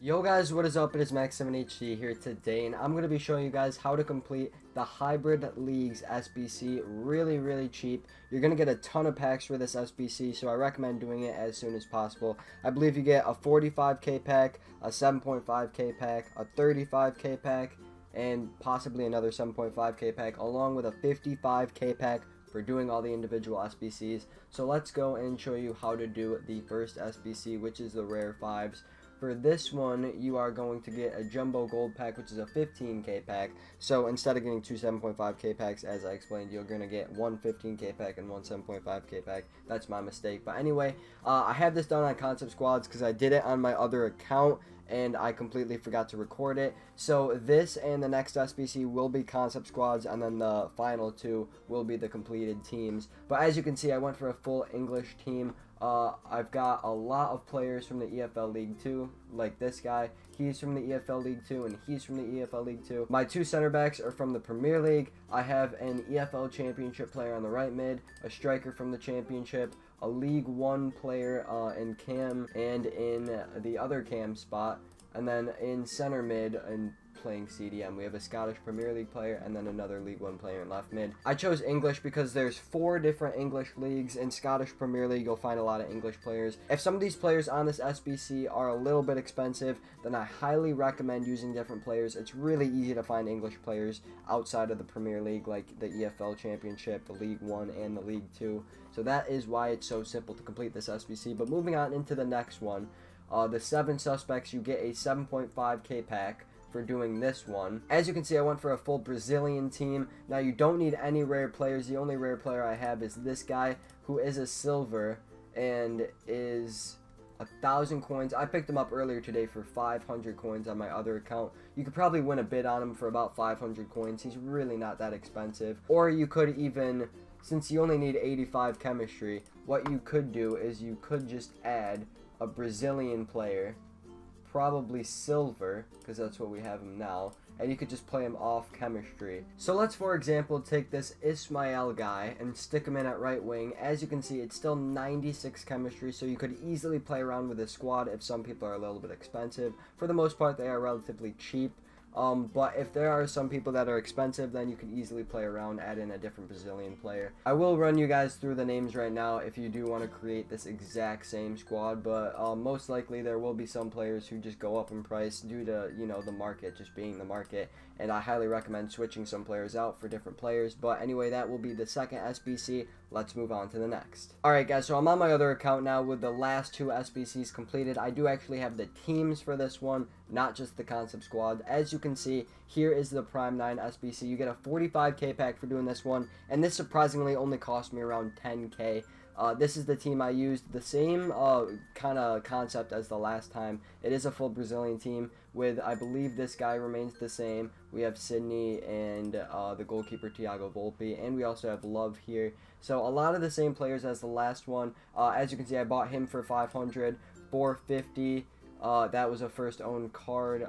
Yo guys, what is up? It is Max7HD here today, and I'm going to be showing you guys how to complete the Hybrid Leagues SBC really cheap. You're going to get a ton of packs for this SBC, so I recommend doing it as soon as possible. I believe you get a 45k pack, a 7.5k pack, a 35k pack, and possibly another 7.5k pack, along with a 55k pack for doing all the individual SBCs. So let's go and show you how to do the first SBC, which is the Rare 5s. For this one, you are going to get a Jumbo Gold pack, which is a 15k pack. So instead of getting two 7.5k packs, as I explained, you're going to get one 15k pack and one 7.5k pack. That's my mistake. But anyway, I have this done on Concept Squads because I did it on my other account and I completely forgot to record it. So this and the next SBC will be Concept Squads, and then the final two will be the completed teams. But as you can see, I went for a full English team. I've got a lot of players from the EFL League 2, like this guy. He's from the EFL League 2, and he's from the EFL League 2. My two center backs are from the Premier League. I have an EFL Championship player on the right mid, a striker from the Championship, a League 1 player in Cam and in the other Cam spot, and then in center mid and playing CDM, we have a Scottish Premier League player and then another League 1 player in left mid. I chose English because there's 4 different English leagues. In Scottish Premier League, you'll find a lot of English players. If some of these players on this SBC are a little bit expensive, then I highly recommend using different players. It's really easy to find English players outside of the Premier League, like the EFL Championship, the League 1, and the League 2. So that is why it's so simple to complete this SBC. But moving on into the next one, the 7 suspects, you get a 7.5k pack for doing this one. As you can see, I went for a full Brazilian team. Now, you don't need any rare players. The only rare player I have is this guy, who is a silver and is 1,000 coins. I picked him up earlier today for 500 coins on my other account. You could probably win a bid on him for about 500 coins. He's really not that expensive. Or you could even, since you only need 85 chemistry, what you could do is you could just add a Brazilian player, probably silver, because that's what we have him now, and you could just play him off chemistry. So let's, for example, take this Ismail guy and stick him in at right wing. As you can see, it's still 96 chemistry, so you could easily play around with a squad if some people are a little bit expensive. For the most part, they are relatively cheap. But if there are some people that are expensive, then you can easily play around, add in a different Brazilian player. I will run you guys through the names right now if you do want to create this exact same squad, but most likely there will be some players who just go up in price due to, you know, the market just being the market, and I highly recommend switching some players out for different players. But anyway, that will be the second SBC. Let's move on to the next. Alright guys, so I'm on my other account now with the last 2 SBCs completed. I do actually have the teams for this one, not just the Concept Squad. As you can see, here is the Prime 9 SBC. You get a 45k pack for doing this one, and this surprisingly only cost me around 10k. This is the team I used, the same kind of concept as the last time. It is a full Brazilian team with, I believe this guy remains the same. We have Sydney and the goalkeeper Thiago Volpe, and we also have Love here. So a lot of the same players as the last one. As you can see, I bought him for 500, 450. That was a first owned card.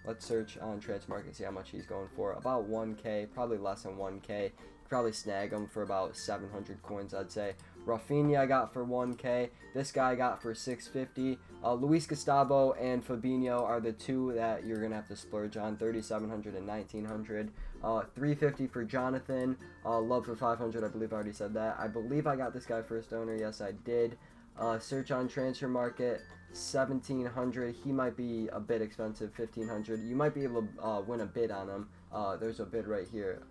Let's search on Transfermarkt and see how much he's going for. About 1k, probably less than 1k. Probably snag him for about 700 coins, I'd say. Rafinha I got for 1k. This guy I got for 650. Luis Gustavo and Fabinho are the 2 that you're gonna have to splurge on. 3,700 and 1,900. 350 for Jonathan. Love for 500. I believe I already said that. I believe I got this guy first owner. Yes, I did. Search on Transfermarkt. 1,700. He might be a bit expensive. 1,500. You might be able to win a bid on him. There's a bid right here.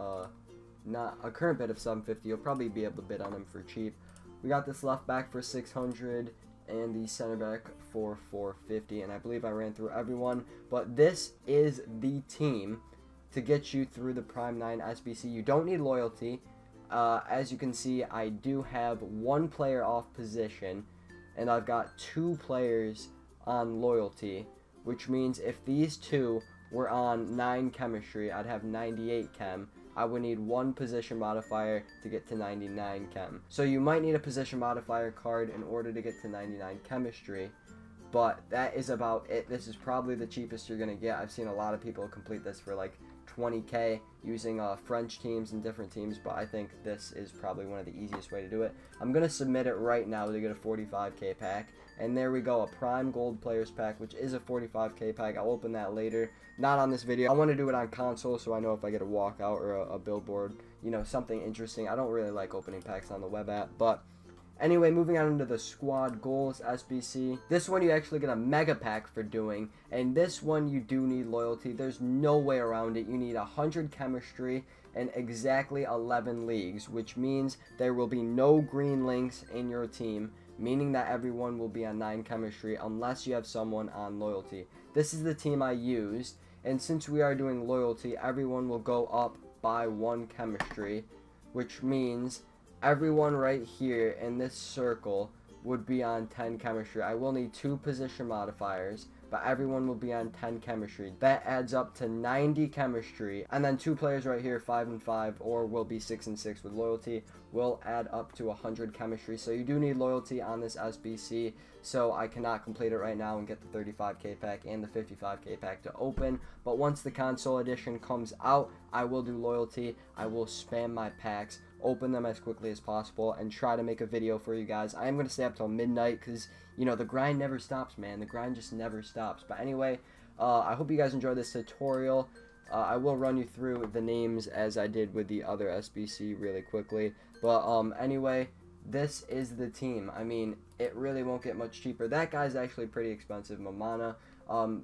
Not a current bid of 750. You'll probably be able to bid on him for cheap. We got this left back for 600 and the center back for 450, and I believe I ran through everyone. But this is the team to get you through the Prime 9 SBC. You don't need loyalty. As you can see, I do have 1 player off position, and I've got 2 players on loyalty, which means if these 2 were on 9 chemistry, I'd have 98 chem. I would need 1 position modifier to get to 99 chem. So you might need a position modifier card in order to get to 99 chemistry, but that is about it. This is probably the cheapest you're going to get. I've seen a lot of people complete this for like 20k using French teams and different teams, but I think this is probably one of the easiest way to do it. I'm going to submit it right now to get a 45k pack, and there we go, a prime gold players pack, which is a 45k pack. I'll open that later, not on this video. I want to do it on console so I know if I get a walkout or a billboard, you know, something interesting. I don't really like opening packs on the web app, but anyway, moving on into the squad goals SBC. This one you actually get a mega pack for doing, and this one you do need loyalty. There's no way around it. You need 100 chemistry and exactly 11 leagues, which means there will be no green links in your team, meaning that everyone will be on 9 chemistry unless you have someone on loyalty. This is the team I used, and since we are doing loyalty, everyone will go up by 1 chemistry, which means everyone right here in this circle would be on 10 chemistry. I will need 2 position modifiers, but everyone will be on 10 chemistry. That adds up to 90 chemistry, and then 2 players right here, 5 and 5, or will be 6 and 6 with loyalty, will add up to 100 chemistry. So you do need loyalty on this SBC, so I cannot complete it right now and get the 35k pack and the 55k pack to open. But once the console edition comes out, I will do loyalty. I will spam my packs, open them as quickly as possible, and try to make a video for you guys. I am going to stay up till midnight because, you know, the grind never stops, man. The grind just never stops. But anyway, I hope you guys enjoyed this tutorial. I will run you through the names as I did with the other SBC really quickly. But anyway, this is the team. I mean, it really won't get much cheaper. That guy's actually pretty expensive, Mamana,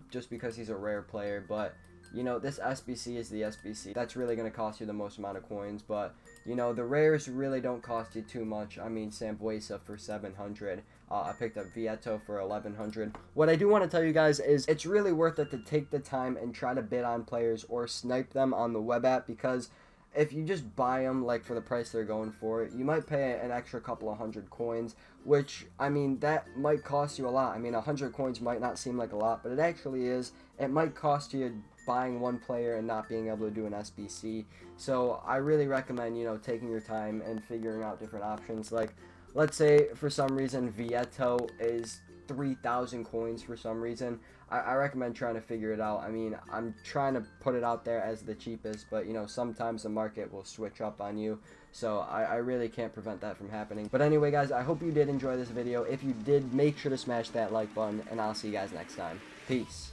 just because he's a rare player. But, you know, this SBC is the SBC. That's really going to cost you the most amount of coins. But, you know, the rares really don't cost you too much. I mean, Sambuesa for 700. I picked up Vieto for 1100. What I do want to tell you guys is it's really worth it to take the time and try to bid on players or snipe them on the web app, because if you just buy them like for the price they're going for, you might pay an extra couple of 100 coins, which, I mean, that might cost you a lot. I mean, 100 coins might not seem like a lot, but it actually is. It might cost you buying one player and not being able to do an SBC. So I really recommend, you know, taking your time and figuring out different options. Like, let's say for some reason Vieto is 3,000 coins for some reason. I recommend trying to figure it out. I mean, I'm trying to put it out there as the cheapest, but, you know, sometimes the market will switch up on you. So I really can't prevent that from happening. But anyway, guys, I hope you did enjoy this video. If you did, make sure to smash that like button, and I'll see you guys next time. Peace.